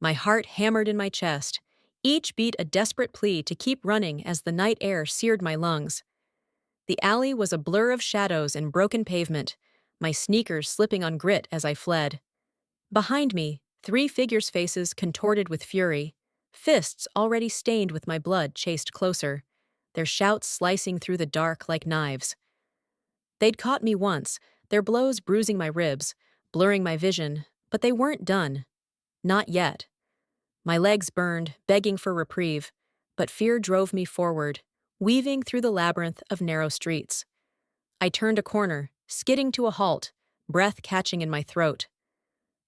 My heart hammered in my chest, each beat a desperate plea to keep running as the night air seared my lungs. The alley was a blur of shadows and broken pavement, my sneakers slipping on grit as I fled. Behind me, three figures' faces contorted with fury, fists already stained with my blood chased closer, their shouts slicing through the dark like knives. They'd caught me once, their blows bruising my ribs, blurring my vision, but they weren't done. Not yet. My legs burned, begging for reprieve, but fear drove me forward, weaving through the labyrinth of narrow streets. I turned a corner, skidding to a halt, breath catching in my throat.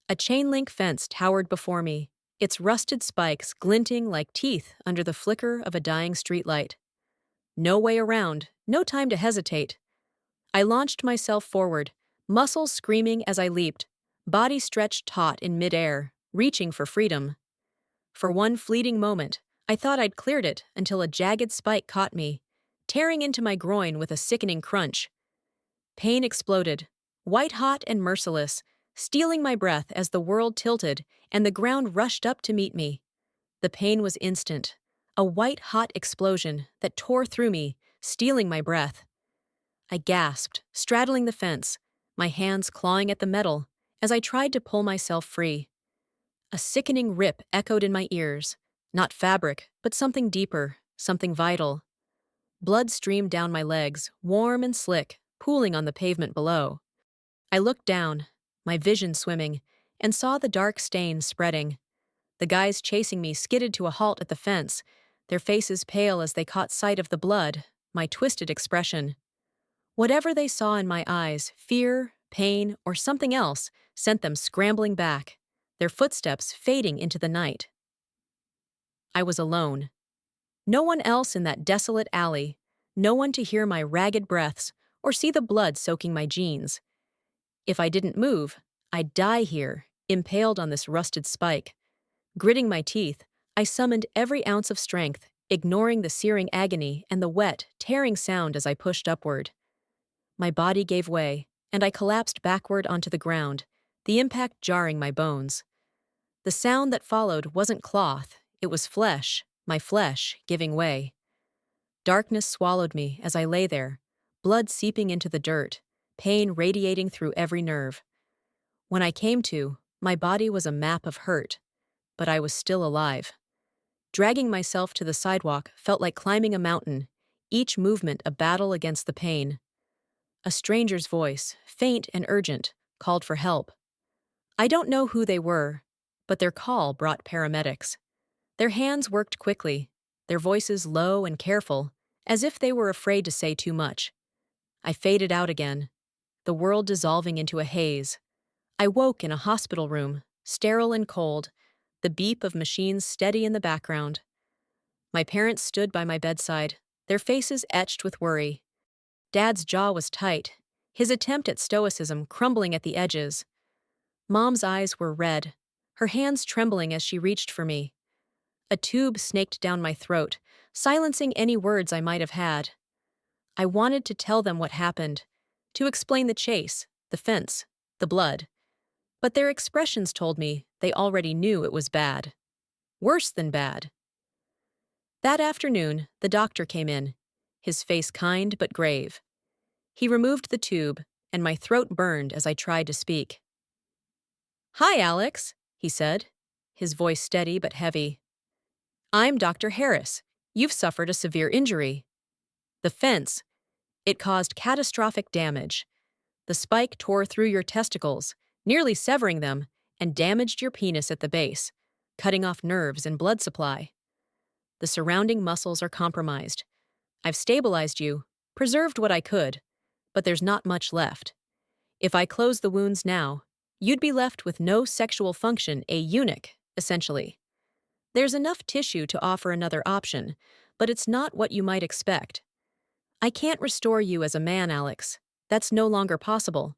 A chain-link fence towered before me, its rusted spikes glinting like teeth under the flicker of a dying streetlight. No way around, no time to hesitate. I launched myself forward, muscles screaming as I leaped, body stretched taut in midair, reaching for freedom. For one fleeting moment, I thought I'd cleared it until a jagged spike caught me, tearing into my groin with a sickening crunch. Pain exploded, white-hot and merciless, stealing my breath as the world tilted and the ground rushed up to meet me. The pain was instant, a white-hot explosion that tore through me, stealing my breath. I gasped, straddling the fence, my hands clawing at the metal as I tried to pull myself free. A sickening rip echoed in my ears, not fabric, but something deeper, something vital. Blood streamed down my legs, warm and slick, pooling on the pavement below. I looked down, my vision swimming, and saw the dark stains spreading. The guys chasing me skidded to a halt at the fence, their faces pale as they caught sight of the blood, my twisted expression. Whatever they saw in my eyes, fear, pain, or something else, sent them scrambling back, their footsteps fading into the night. I was alone. No one else in that desolate alley, no one to hear my ragged breaths or see the blood soaking my jeans. If I didn't move, I'd die here, impaled on this rusted spike. Gritting my teeth, I summoned every ounce of strength, ignoring the searing agony and the wet, tearing sound as I pushed upward. My body gave way, and I collapsed backward onto the ground, the impact jarring my bones. The sound that followed wasn't cloth, it was flesh, my flesh giving way. Darkness swallowed me as I lay there, blood seeping into the dirt, pain radiating through every nerve. When I came to, my body was a map of hurt, but I was still alive. Dragging myself to the sidewalk felt like climbing a mountain, each movement a battle against the pain. A stranger's voice, faint and urgent, called for help. I don't know who they were, but their call brought paramedics. Their hands worked quickly, their voices low and careful, as if they were afraid to say too much. I faded out again, the world dissolving into a haze. I woke in a hospital room, sterile and cold, the beep of machines steady in the background. My parents stood by my bedside, their faces etched with worry. Dad's jaw was tight, his attempt at stoicism crumbling at the edges. Mom's eyes were red, her hands trembling as she reached for me. A tube snaked down my throat, silencing any words I might have had. I wanted to tell them what happened, to explain the chase, the fence, the blood. But their expressions told me they already knew it was bad. Worse than bad. That afternoon, the doctor came in, his face kind but grave. He removed the tube, and my throat burned as I tried to speak. "Hi, Alex," he said, his voice steady but heavy. "I'm Dr. Harris. You've suffered a severe injury. The fence. It caused catastrophic damage. The spike tore through your testicles, nearly severing them, and damaged your penis at the base, cutting off nerves and blood supply. The surrounding muscles are compromised. I've stabilized you, preserved what I could, but there's not much left. If I close the wounds now, you'd be left with no sexual function, a eunuch, essentially. There's enough tissue to offer another option, but it's not what you might expect. I can't restore you as a man, Alex. That's no longer possible.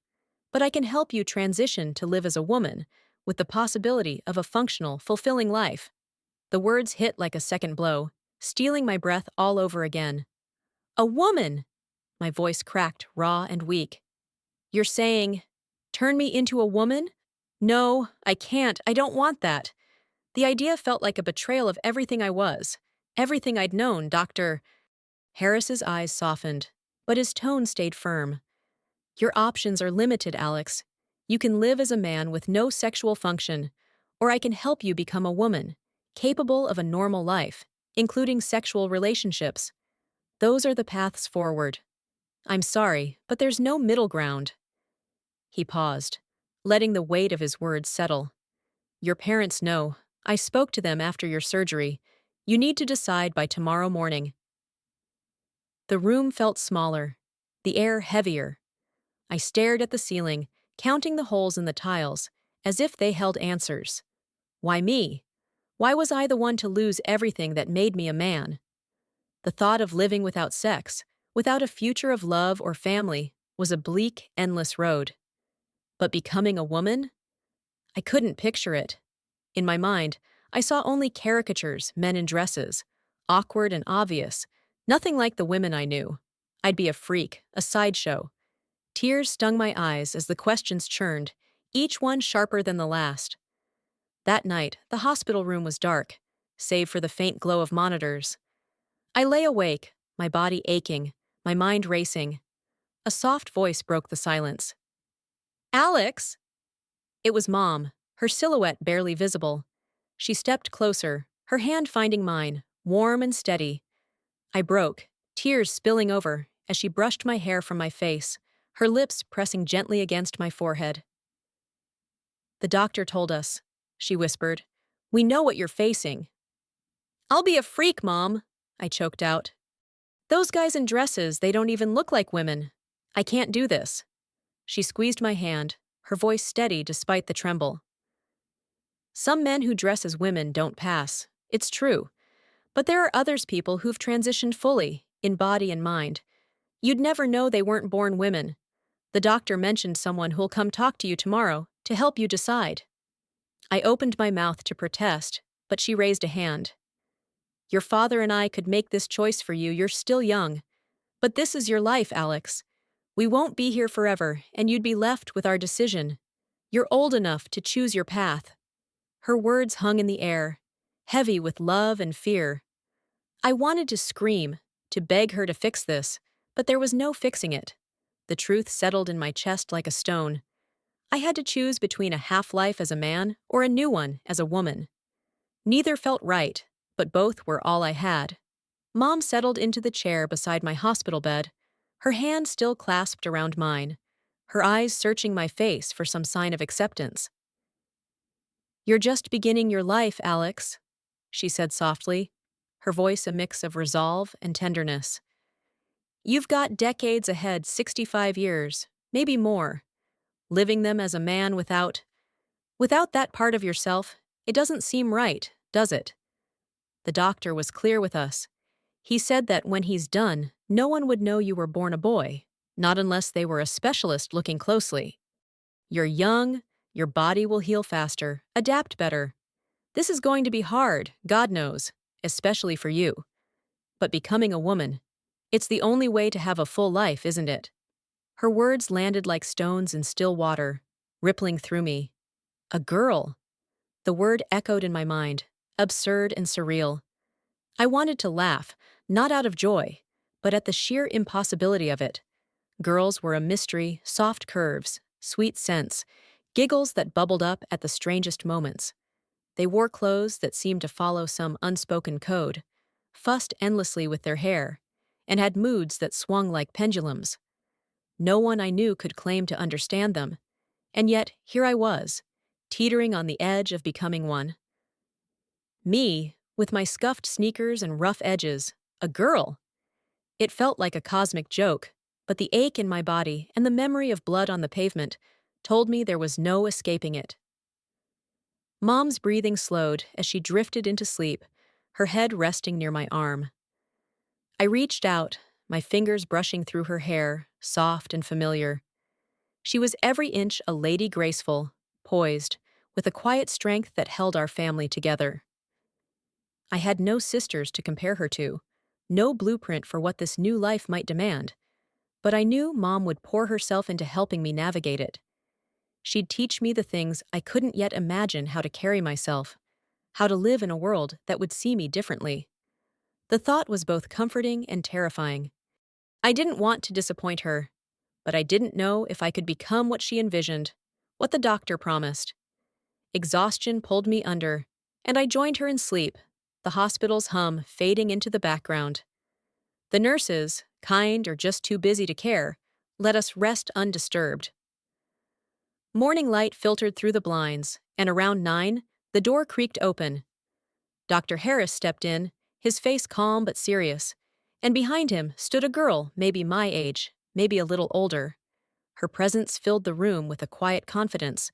But I can help you transition to live as a woman, with the possibility of a functional, fulfilling life." The words hit like a second blow, stealing my breath all over again. "A woman!" My voice cracked, raw and weak. "You're saying, turn me into a woman? No, I can't. I don't want that. The idea felt like a betrayal of everything I was, everything I'd known. Dr. Harris's eyes softened, but his tone stayed firm. Your options are limited, Alex. You can live as a man with no sexual function, or I can help you become a woman, capable of a normal life, including sexual relationships. Those are the paths forward. I'm sorry, but there's no middle ground. He paused, letting the weight of his words settle. Your parents know. I spoke to them after your surgery. You need to decide by tomorrow morning. The room felt smaller, the air heavier. I stared at the ceiling, counting the holes in the tiles, as if they held answers. Why me? Why was I the one to lose everything that made me a man? The thought of living without sex, without a future of love or family, was a bleak, endless road. But becoming a woman? I couldn't picture it. In my mind, I saw only caricatures, men in dresses, awkward and obvious, nothing like the women I knew. I'd be a freak, a sideshow. Tears stung my eyes as the questions churned, each one sharper than the last. That night, the hospital room was dark, save for the faint glow of monitors. I lay awake, my body aching, my mind racing. A soft voice broke the silence. Alex! It was Mom, her silhouette barely visible. She stepped closer, her hand finding mine, warm and steady. I broke, tears spilling over as she brushed my hair from my face, her lips pressing gently against my forehead. The doctor told us, she whispered. We know what you're facing. I'll be a freak, Mom, I choked out. Those guys in dresses, they don't even look like women. I can't do this. She squeezed my hand, her voice steady despite the tremble. Some men who dress as women don't pass. It's true. But there are people who've transitioned fully, in body and mind. You'd never know they weren't born women. The doctor mentioned someone who'll come talk to you tomorrow to help you decide. I opened my mouth to protest, but she raised a hand. Your father and I could make this choice for you. You're still young. But this is your life, Alex. We won't be here forever, and you'd be left with our decision. You're old enough to choose your path. Her words hung in the air, heavy with love and fear. I wanted to scream, to beg her to fix this, but there was no fixing it. The truth settled in my chest like a stone. I had to choose between a half-life as a man or a new one as a woman. Neither felt right, but both were all I had. Mom settled into the chair beside my hospital bed, her hand still clasped around mine, her eyes searching my face for some sign of acceptance. You're just beginning your life, Alex, she said softly, her voice a mix of resolve and tenderness. You've got decades ahead, 65 years, maybe more. Living them as a man without that part of yourself, it doesn't seem right, does it? The doctor was clear with us. He said that when he's done, no one would know you were born a boy, not unless they were a specialist looking closely. You're young, your body will heal faster, adapt better. This is going to be hard, God knows, especially for you. But becoming a woman, it's the only way to have a full life, isn't it? Her words landed like stones in still water, rippling through me. A girl. The word echoed in my mind, absurd and surreal. I wanted to laugh, not out of joy, but at the sheer impossibility of it. Girls were a mystery, soft curves, sweet scents, giggles that bubbled up at the strangest moments. They wore clothes that seemed to follow some unspoken code, fussed endlessly with their hair, and had moods that swung like pendulums. No one I knew could claim to understand them, and yet here I was, teetering on the edge of becoming one. Me, with my scuffed sneakers and rough edges, a girl. It felt like a cosmic joke, but the ache in my body and the memory of blood on the pavement told me there was no escaping it. Mom's breathing slowed as she drifted into sleep, her head resting near my arm. I reached out, my fingers brushing through her hair, soft and familiar. She was every inch a lady graceful, poised, with a quiet strength that held our family together. I had no sisters to compare her to, no blueprint for what this new life might demand, but I knew Mom would pour herself into helping me navigate it. She'd teach me the things I couldn't yet imagine how to carry myself. how to live in a world that would see me differently. The thought was both comforting and terrifying. I didn't want to disappoint her, but I didn't know if I could become what she envisioned, what the doctor promised. Exhaustion pulled me under, and I joined her in sleep, the hospital's hum fading into the background. The nurses, kind or just too busy to care, let us rest undisturbed. Morning light filtered through the blinds, and around 9, the door creaked open. Dr. Harris stepped in, his face calm but serious, and behind him stood a girl maybe my age, maybe a little older. Her presence filled the room with a quiet confidence,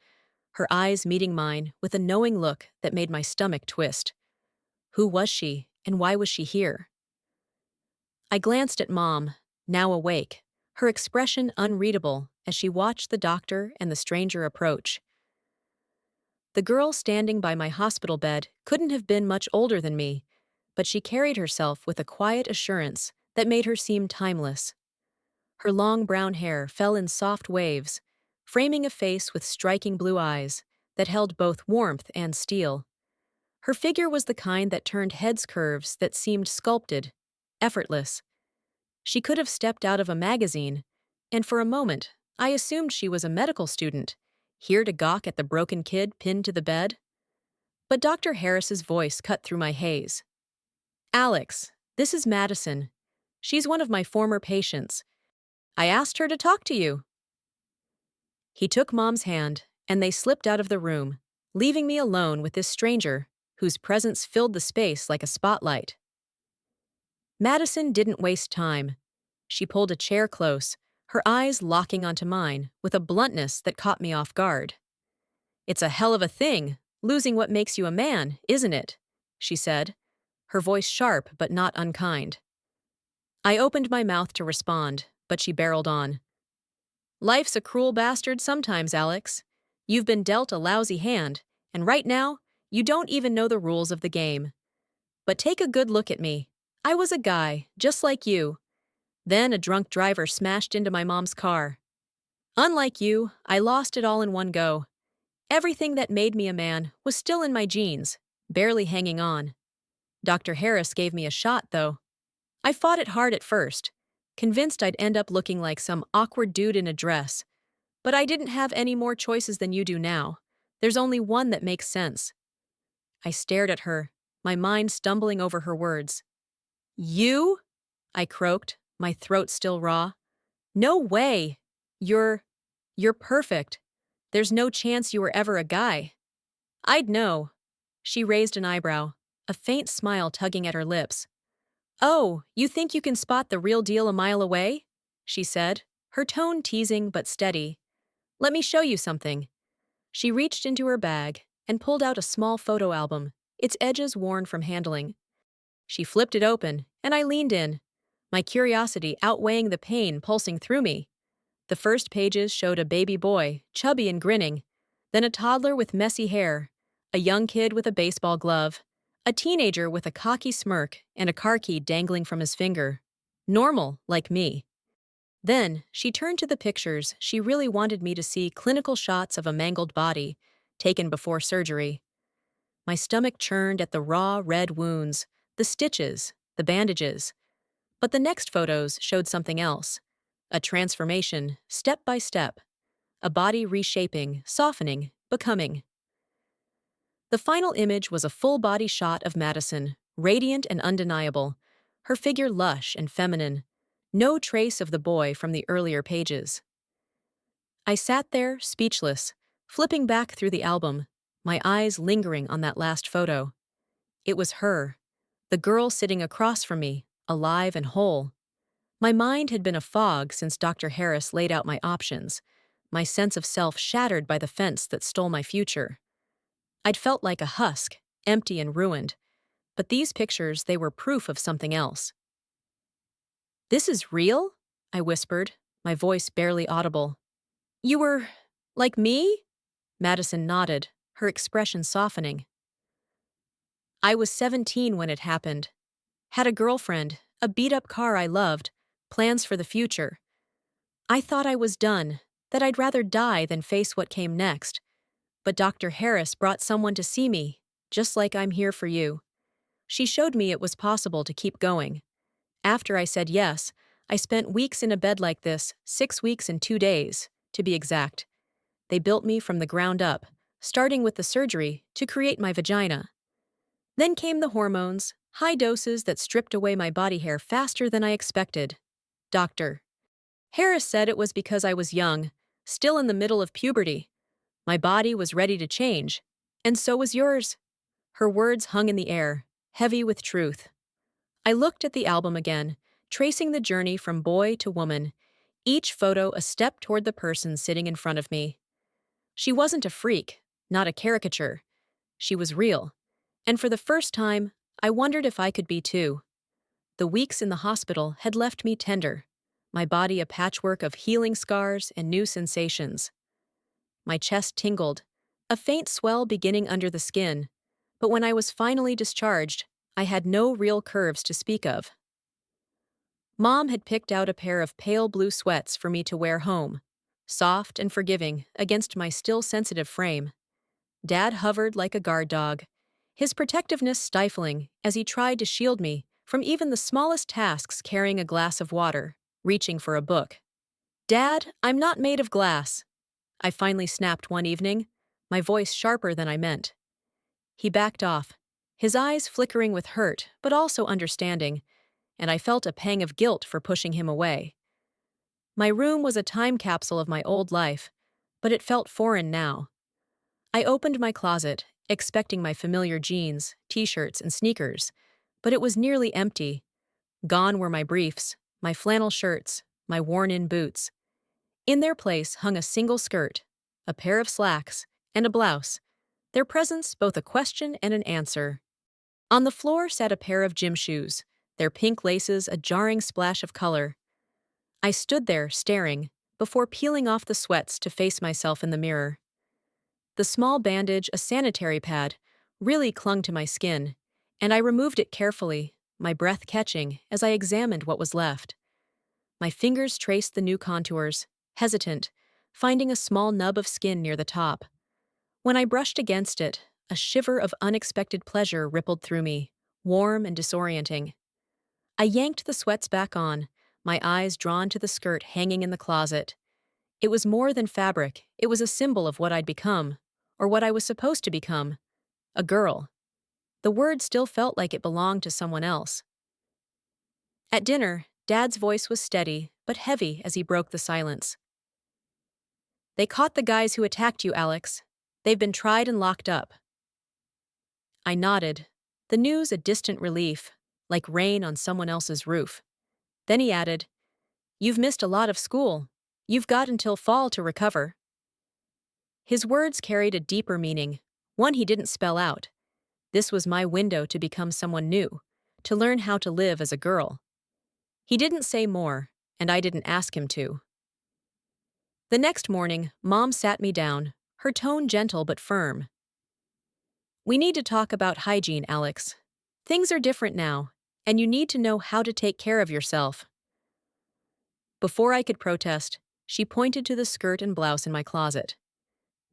her eyes meeting mine with a knowing look that made my stomach twist. Who was she, and why was she here? I glanced at Mom, now awake, her expression unreadable as she watched the doctor and the stranger approach. The girl standing by my hospital bed couldn't have been much older than me, but she carried herself with a quiet assurance that made her seem timeless. Her long brown hair fell in soft waves, framing a face with striking blue eyes that held both warmth and steel. Her figure was the kind that turned heads curves that seemed sculpted, effortless. She could have stepped out of a magazine, and for a moment, I assumed she was a medical student, here to gawk at the broken kid pinned to the bed. But Dr. Harris's voice cut through my haze. "Alex, this is Madison. She's one of my former patients. I asked her to talk to you." He took Mom's hand, and they slipped out of the room, leaving me alone with this stranger, whose presence filled the space like a spotlight. Madison didn't waste time. She pulled a chair close, her eyes locking onto mine with a bluntness that caught me off guard. "It's a hell of a thing, losing what makes you a man, isn't it?" she said, her voice sharp but not unkind. I opened my mouth to respond, but she barreled on. "Life's a cruel bastard sometimes, Alex. You've been dealt a lousy hand, and right now, you don't even know the rules of the game. But take a good look at me. I was a guy, just like you. Then a drunk driver smashed into my mom's car. Unlike you, I lost it all in one go. Everything that made me a man was still in my genes, barely hanging on. Dr. Harris gave me a shot, though. I fought it hard at first, convinced I'd end up looking like some awkward dude in a dress. But I didn't have any more choices than you do now. There's only one that makes sense." I stared at her, my mind stumbling over her words. "You?" I croaked, my throat still raw. "No way! You're perfect. There's no chance you were ever a guy." "I'd know." She raised an eyebrow, a faint smile tugging at her lips. "Oh, you think you can spot the real deal a mile away?" she said, her tone teasing but steady. "Let me show you something." She reached into her bag and pulled out a small photo album, its edges worn from handling. She flipped it open, and I leaned in, my curiosity outweighing the pain pulsing through me. The first pages showed a baby boy, chubby and grinning, then a toddler with messy hair, a young kid with a baseball glove, a teenager with a cocky smirk and a car key dangling from his finger. Normal, like me. Then, she turned to the pictures she really wanted me to see, clinical shots of a mangled body, taken before surgery. My stomach churned at the raw, red wounds, the stitches, the bandages. But the next photos showed something else. A transformation, step by step. A body reshaping, softening, becoming. The final image was a full-body shot of Madison, radiant and undeniable, her figure lush and feminine. No trace of the boy from the earlier pages. I sat there, speechless, flipping back through the album, my eyes lingering on that last photo. It was her, the girl sitting across from me, alive and whole. My mind had been a fog since Dr. Harris laid out my options, my sense of self shattered by the fence that stole my future. I'd felt like a husk, empty and ruined, but these pictures, they were proof of something else. "This is real?" I whispered, my voice barely audible. "You were like me?" Madison nodded, her expression softening. "I was 17 when it happened. Had a girlfriend, a beat-up car I loved, plans for the future. I thought I was done, that I'd rather die than face what came next. But Dr. Harris brought someone to see me, just like I'm here for you. She showed me it was possible to keep going. After I said yes, I spent weeks in a bed like this, 6 weeks and 2 days, to be exact. They built me from the ground up, starting with the surgery to create my vagina. Then came the hormones, high doses that stripped away my body hair faster than I expected. Dr. Harris said it was because I was young, still in the middle of puberty. My body was ready to change, and so was yours. Her words hung in the air, heavy with truth. I looked at the album again, tracing the journey from boy to woman, each photo a step toward the person sitting in front of me. She wasn't a freak, not a caricature. She was real. And for the first time, I wondered if I could be too. The weeks in the hospital had left me tender, my body a patchwork of healing scars and new sensations. My chest tingled, a faint swell beginning under the skin, but when I was finally discharged, I had no real curves to speak of. Mom had picked out a pair of pale blue sweats for me to wear home, soft and forgiving against my still sensitive frame. Dad hovered like a guard dog, his protectiveness stifling as he tried to shield me from even the smallest tasks, carrying a glass of water, reaching for a book. Dad, I'm not made of glass, I finally snapped one evening, my voice sharper than I meant. He backed off, his eyes flickering with hurt but also understanding, and I felt a pang of guilt for pushing him away. My room was a time capsule of my old life, but it felt foreign now. I opened my closet, expecting my familiar jeans, t-shirts, and sneakers, but it was nearly empty. Gone were my briefs, my flannel shirts, my worn-in boots. In their place hung a single skirt, a pair of slacks, and a blouse, their presence both a question and an answer. On the floor sat a pair of gym shoes, their pink laces a jarring splash of color. I stood there, staring, before peeling off the sweats to face myself in the mirror. The small bandage, a sanitary pad, really clung to my skin, and I removed it carefully, my breath catching as I examined what was left. My fingers traced the new contours, hesitant, finding a small nub of skin near the top. When I brushed against it, a shiver of unexpected pleasure rippled through me, warm and disorienting. I yanked the sweats back on, my eyes drawn to the skirt hanging in the closet. It was more than fabric, it was a symbol of what I'd become, or what I was supposed to become, a girl. The word still felt like it belonged to someone else. At dinner, Dad's voice was steady, but heavy as he broke the silence. They caught the guys who attacked you, Alex. They've been tried and locked up. I nodded, the news a distant relief, like rain on someone else's roof. Then he added, "You've missed a lot of school. You've got until fall to recover." His words carried a deeper meaning, one he didn't spell out. This was my window to become someone new, to learn how to live as a girl. He didn't say more, and I didn't ask him to. The next morning, Mom sat me down, her tone gentle but firm. "We need to talk about hygiene, Alex. Things are different now, and you need to know how to take care of yourself." Before I could protest, she pointed to the skirt and blouse in my closet.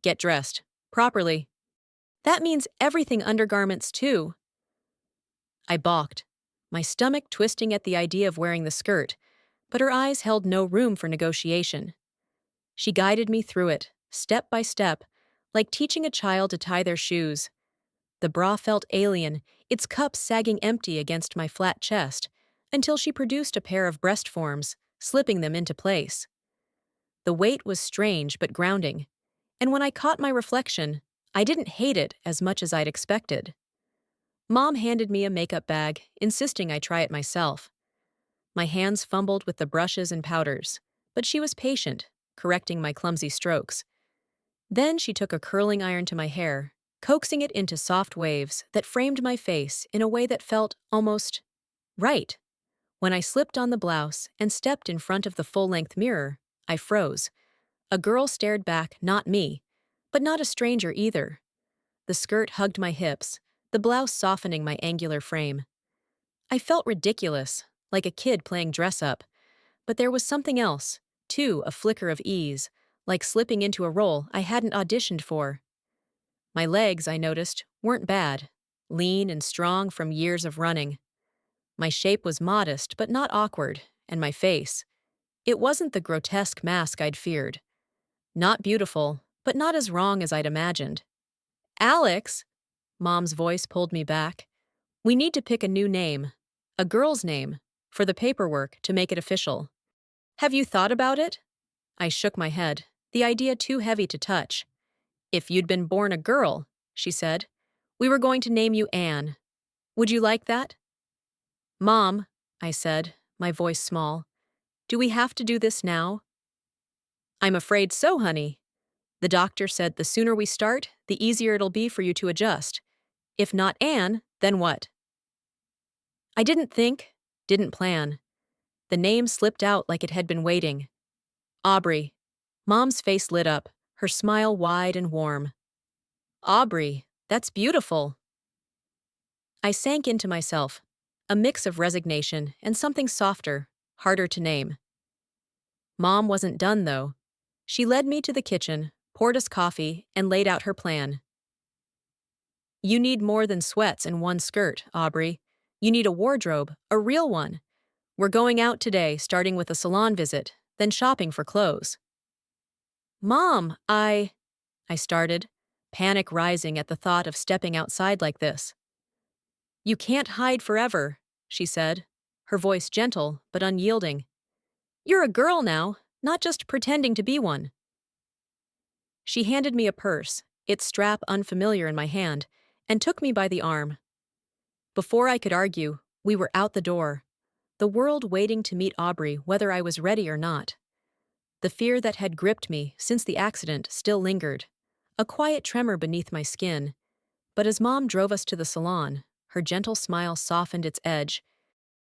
"Get dressed. Properly. That means everything undergarments, too." I balked, my stomach twisting at the idea of wearing the skirt, but her eyes held no room for negotiation. She guided me through it, step by step, like teaching a child to tie their shoes. The bra felt alien, its cups sagging empty against my flat chest, until she produced a pair of breast forms, slipping them into place. The weight was strange but grounding, and when I caught my reflection, I didn't hate it as much as I'd expected. Mom handed me a makeup bag, insisting I try it myself. My hands fumbled with the brushes and powders, but she was patient, correcting my clumsy strokes. Then she took a curling iron to my hair, coaxing it into soft waves that framed my face in a way that felt almost right. When I slipped on the blouse and stepped in front of the full-length mirror, I froze. A girl stared back, not me, but not a stranger either. The skirt hugged my hips, the blouse softening my angular frame. I felt ridiculous, like a kid playing dress-up, but there was something else, too, a flicker of ease, like slipping into a role I hadn't auditioned for. My legs, I noticed, weren't bad, lean and strong from years of running. My shape was modest but not awkward, and my face. It wasn't the grotesque mask I'd feared. Not beautiful, but not as wrong as I'd imagined. Alex! Mom's voice pulled me back. We need to pick a new name. A girl's name. For the paperwork, to make it official. Have you thought about it? I shook my head, the idea too heavy to touch. If you'd been born a girl, she said, we were going to name you Anne. Would you like that? Mom, I said, my voice small, do we have to do this now? I'm afraid so, honey. The doctor said the sooner we start, the easier it'll be for you to adjust. If not Anne, then what? I didn't think, didn't plan. The name slipped out like it had been waiting. Aubrey. Mom's face lit up, her smile wide and warm. Aubrey, that's beautiful. I sank into myself, a mix of resignation and something softer, harder to name. Mom wasn't done, though. She led me to the kitchen, poured us coffee, and laid out her plan. You need more than sweats and one skirt, Aubrey. You need a wardrobe, a real one. We're going out today, starting with a salon visit, then shopping for clothes. Mom, I started, panic rising at the thought of stepping outside like this. You can't hide forever, she said, her voice gentle but unyielding. You're a girl now, not just pretending to be one. She handed me a purse, its strap unfamiliar in my hand, and took me by the arm. Before I could argue, we were out the door, the world waiting to meet Aubrey whether I was ready or not. The fear that had gripped me since the accident still lingered, a quiet tremor beneath my skin. But as Mom drove us to the salon, her gentle smile softened its edge.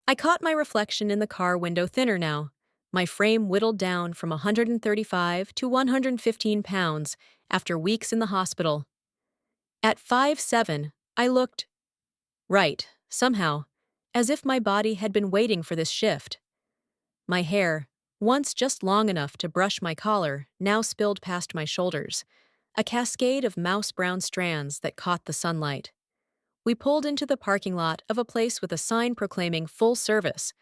I caught my reflection in the car window thinner now, my frame whittled down from 135 to 115 pounds after weeks in the hospital. At 5'7", I looked right, somehow, as if my body had been waiting for this shift. My hair, once just long enough to brush my collar, now spilled past my shoulders, a cascade of mouse-brown strands that caught the sunlight. We pulled into the parking lot of a place with a sign proclaiming full service,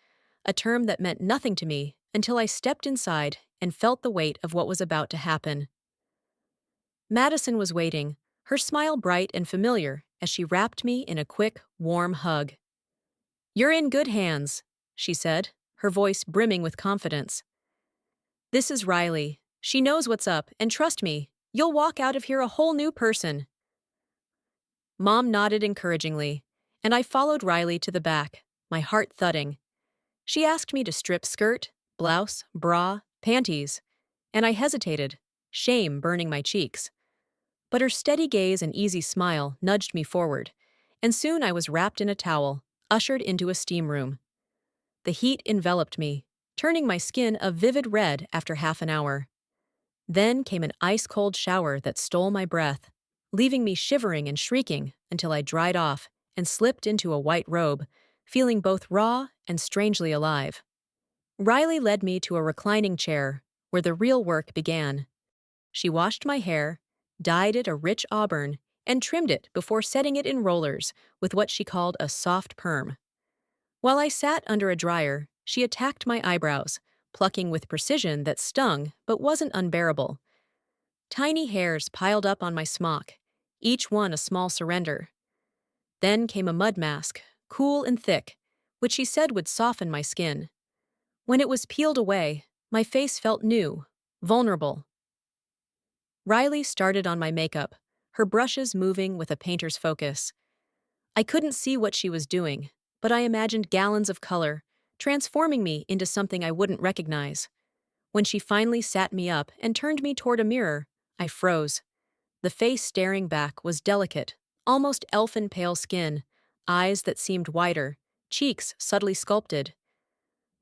a term that meant nothing to me until I stepped inside and felt the weight of what was about to happen. Madison was waiting, her smile bright and familiar as she wrapped me in a quick, warm hug. You're in good hands, she said, her voice brimming with confidence. This is Riley. She knows what's up, and trust me, you'll walk out of here a whole new person. Mom nodded encouragingly, and I followed Riley to the back, my heart thudding. She asked me to strip skirt, blouse, bra, panties, and I hesitated, shame burning my cheeks. But her steady gaze and easy smile nudged me forward, and soon I was wrapped in a towel, ushered into a steam room. The heat enveloped me, turning my skin a vivid red after half an hour. Then came an ice-cold shower that stole my breath, leaving me shivering and shrieking until I dried off and slipped into a white robe, feeling both raw and strangely alive. Riley led me to a reclining chair, where the real work began. She washed my hair, dyed it a rich auburn, and trimmed it before setting it in rollers with what she called a soft perm. While I sat under a dryer, she attacked my eyebrows, plucking with precision that stung but wasn't unbearable. Tiny hairs piled up on my smock, each one a small surrender. Then came a mud mask, cool and thick, which she said would soften my skin. When it was peeled away, my face felt new, vulnerable. Riley started on my makeup, her brushes moving with a painter's focus. I couldn't see what she was doing, but I imagined gallons of color, transforming me into something I wouldn't recognize. When she finally sat me up and turned me toward a mirror, I froze. The face staring back was delicate, almost elfin pale skin, eyes that seemed wider, cheeks subtly sculpted.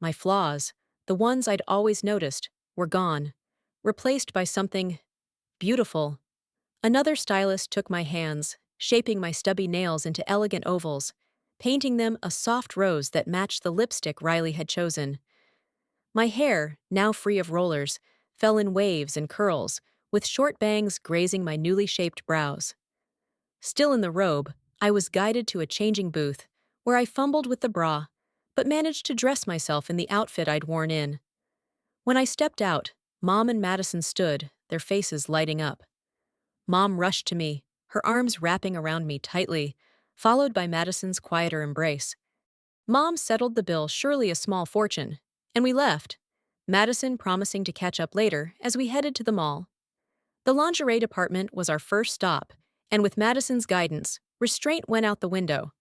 My flaws, the ones I'd always noticed, were gone, replaced by something beautiful. Another stylist took my hands, shaping my stubby nails into elegant ovals, painting them a soft rose that matched the lipstick Riley had chosen. My hair, now free of rollers, fell in waves and curls, with short bangs grazing my newly shaped brows. Still in the robe, I was guided to a changing booth, where I fumbled with the bra, but managed to dress myself in the outfit I'd worn in. When I stepped out, Mom and Madison stood, their faces lighting up. Mom rushed to me, her arms wrapping around me tightly, followed by Madison's quieter embrace. Mom settled the bill, surely a small fortune, and we left, Madison promising to catch up later as we headed to the mall. The lingerie department was our first stop, and with Madison's guidance, restraint went out the window.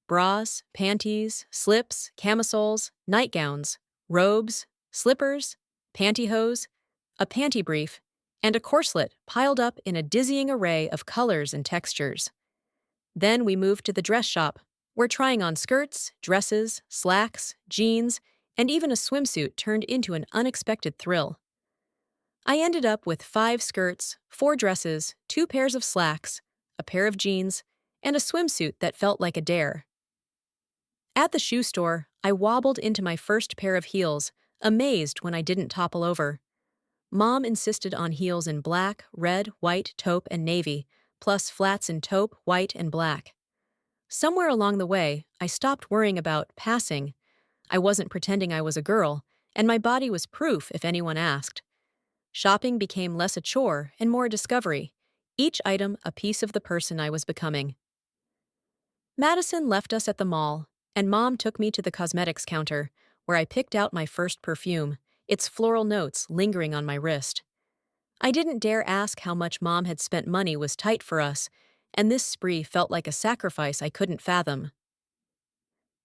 Bras, panties, slips, camisoles, nightgowns, robes, slippers, pantyhose, a panty brief, and a corselet piled up in a dizzying array of colors and textures. Then we moved to the dress shop, where trying on skirts, dresses, slacks, jeans, and even a swimsuit turned into an unexpected thrill. I ended up with 5 skirts, 4 dresses, 2 pairs of slacks, a pair of jeans, and a swimsuit that felt like a dare. At the shoe store, I wobbled into my first pair of heels, amazed when I didn't topple over. Mom insisted on heels in black, red, white, taupe, and navy, plus flats in taupe, white, and black. Somewhere along the way, I stopped worrying about passing. I wasn't pretending I was a girl, and my body was proof if anyone asked. Shopping became less a chore and more a discovery, each item a piece of the person I was becoming. Madison left us at the mall, and Mom took me to the cosmetics counter, where I picked out my first perfume, its floral notes lingering on my wrist. I didn't dare ask how much Mom had spent. Money was tight for us, and this spree felt like a sacrifice I couldn't fathom.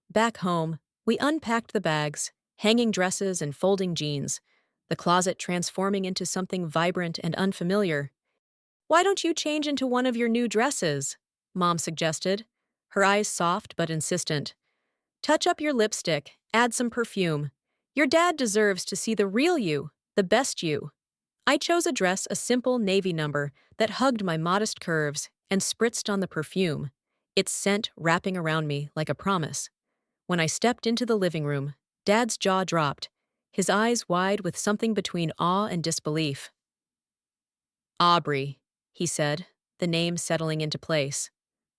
Back home, we unpacked the bags, hanging dresses and folding jeans, the closet transforming into something vibrant and unfamiliar. "Why don't you change into one of your new dresses?" Mom suggested, her eyes soft but insistent. "Touch up your lipstick, add some perfume. Your dad deserves to see the real you, the best you." I chose a dress, a simple navy number that hugged my modest curves, and spritzed on the perfume, its scent wrapping around me like a promise. When I stepped into the living room, Dad's jaw dropped, his eyes wide with something between awe and disbelief. "Aubrey," he said, the name settling into place.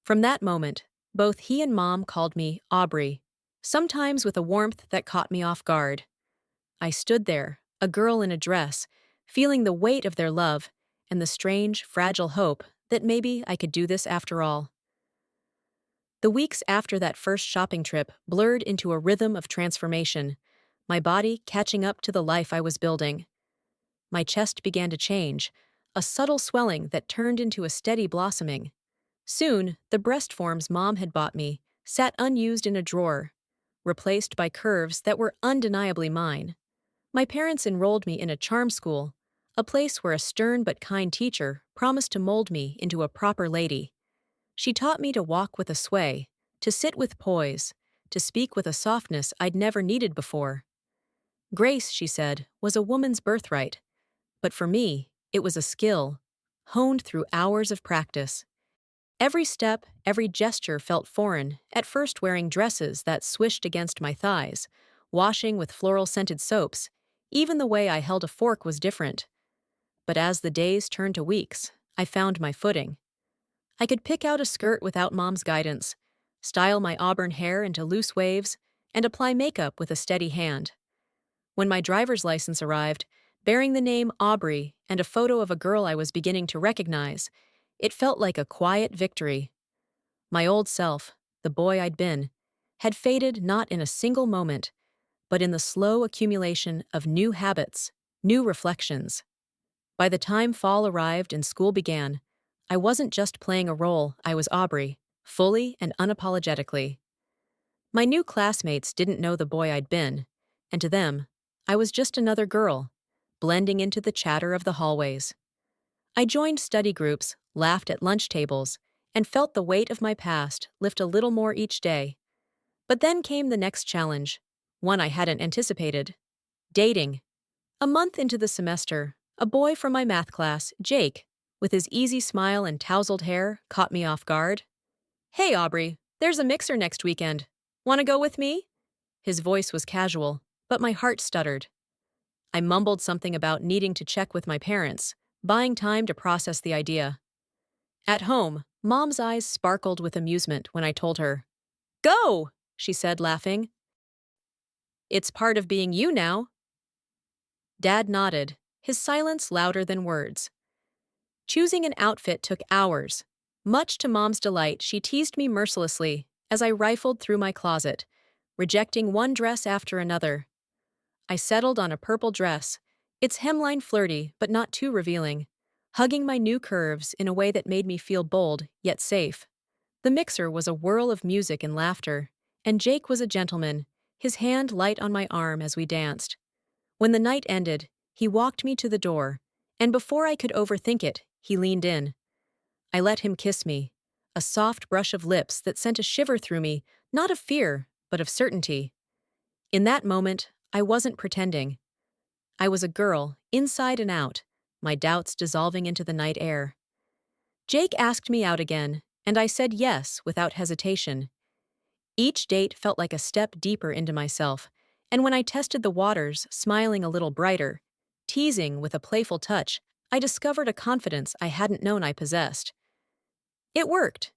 From that moment, both he and Mom called me Aubrey, sometimes with a warmth that caught me off guard. I stood there, a girl in a dress, feeling the weight of their love and the strange, fragile hope that maybe I could do this after all. The weeks after that first shopping trip blurred into a rhythm of transformation, my body catching up to the life I was building. My chest began to change, a subtle swelling that turned into a steady blossoming. Soon, the breast forms Mom had bought me sat unused in a drawer, replaced by curves that were undeniably mine. My parents enrolled me in a charm school, a place where a stern but kind teacher promised to mold me into a proper lady. She taught me to walk with a sway, to sit with poise, to speak with a softness I'd never needed before. Grace, she said, was a woman's birthright, but for me, it was a skill, honed through hours of practice. Every step, every gesture felt foreign, at first wearing dresses that swished against my thighs, washing with floral-scented soaps. Even the way I held a fork was different. But as the days turned to weeks, I found my footing. I could pick out a skirt without Mom's guidance, style my auburn hair into loose waves, and apply makeup with a steady hand. When my driver's license arrived, bearing the name Aubrey and a photo of a girl I was beginning to recognize, it felt like a quiet victory. My old self, the boy I'd been, had faded not in a single moment, but in the slow accumulation of new habits, new reflections. By the time fall arrived and school began, I wasn't just playing a role, I was Aubrey, fully and unapologetically. My new classmates didn't know the boy I'd been, and to them, I was just another girl, blending into the chatter of the hallways. I joined study groups, laughed at lunch tables, and felt the weight of my past lift a little more each day. But then came the next challenge, one I hadn't anticipated: dating. A month into the semester, a boy from my math class, Jake, with his easy smile and tousled hair, caught me off guard. "Hey, Aubrey, there's a mixer next weekend. Want to go with me?" His voice was casual, but my heart stuttered. I mumbled something about needing to check with my parents, buying time to process the idea. At home, Mom's eyes sparkled with amusement when I told her. Go, she said, laughing. It's part of being you now. Dad nodded, his silence louder than words. Choosing an outfit took hours. Much to Mom's delight, she teased me mercilessly as I rifled through my closet, rejecting one dress after another. I settled on a purple dress, its hemline flirty but not too revealing, hugging my new curves in a way that made me feel bold yet safe. The mixer was a whirl of music and laughter, and Jake was a gentleman, his hand light on my arm as we danced. When the night ended, he walked me to the door, and before I could overthink it, he leaned in. I let him kiss me, a soft brush of lips that sent a shiver through me, not of fear, but of certainty. In that moment, I wasn't pretending. I was a girl, inside and out, my doubts dissolving into the night air. Jake asked me out again, and I said yes without hesitation. Each date felt like a step deeper into myself, and when I tested the waters, smiling a little brighter, teasing with a playful touch, I discovered a confidence I hadn't known I possessed. It worked,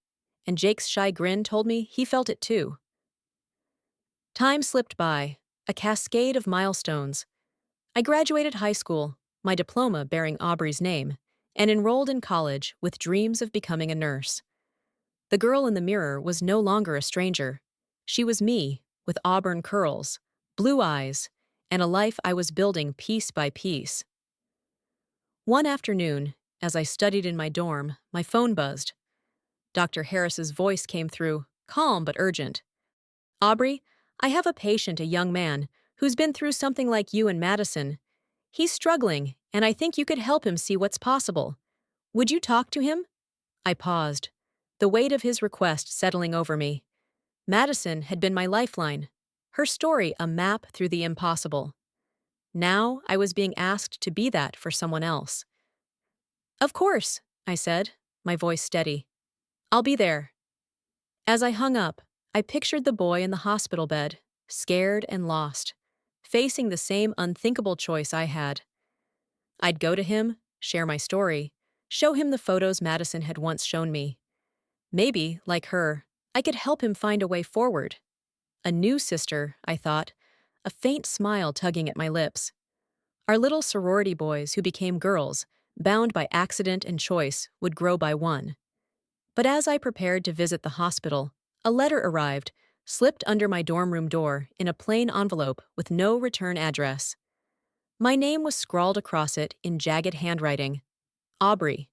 and Jake's shy grin told me he felt it too. Time slipped by, a cascade of milestones. I graduated high school, my diploma bearing Aubrey's name, and enrolled in college with dreams of becoming a nurse. The girl in the mirror was no longer a stranger. She was me, with auburn curls, blue eyes, and a life I was building piece by piece. One afternoon, as I studied in my dorm, my phone buzzed. Dr. Harris's voice came through, calm but urgent. Aubrey, I have a patient, a young man, who's been through something like you and Madison. He's struggling, and I think you could help him see what's possible. Would you talk to him? I paused, the weight of his request settling over me. Madison had been my lifeline, her story a map through the impossible. Now I was being asked to be that for someone else. Of course, I said, my voice steady. I'll be there. As I hung up, I pictured the boy in the hospital bed, scared and lost, facing the same unthinkable choice I had. I'd go to him, share my story, show him the photos Madison had once shown me. Maybe, like her, I could help him find a way forward. A new sister, I thought, a faint smile tugging at my lips. Our little sorority boys who became girls, bound by accident and choice, would grow by one. But as I prepared to visit the hospital, a letter arrived, slipped under my dorm room door in a plain envelope with no return address. My name was scrawled across it in jagged handwriting. Aubrey.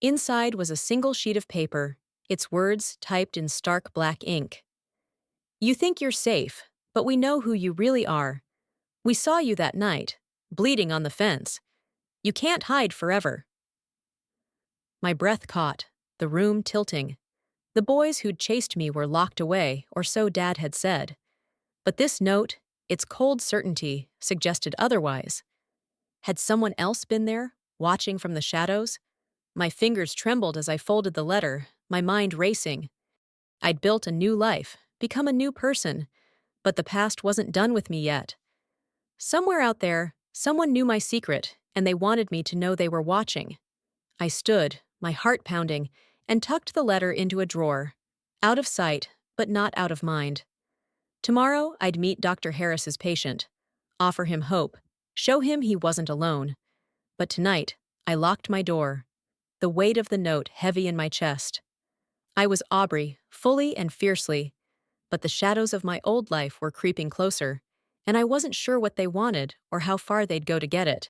Inside was a single sheet of paper, its words typed in stark black ink. You think you're safe, but we know who you really are. We saw you that night, bleeding on the fence. You can't hide forever. My breath caught, the room tilting. The boys who'd chased me were locked away, or so Dad had said. But this note, its cold certainty, suggested otherwise. Had someone else been there, watching from the shadows? My fingers trembled as I folded the letter, my mind racing. I'd built a new life, become a new person, but the past wasn't done with me yet. Somewhere out there, someone knew my secret, and they wanted me to know they were watching. I stood, my heart pounding, and tucked the letter into a drawer. Out of sight, but not out of mind. Tomorrow, I'd meet Dr. Harris's patient, offer him hope, show him he wasn't alone. But tonight, I locked my door, the weight of the note heavy in my chest. I was Aubrey, fully and fiercely, but the shadows of my old life were creeping closer, and I wasn't sure what they wanted or how far they'd go to get it.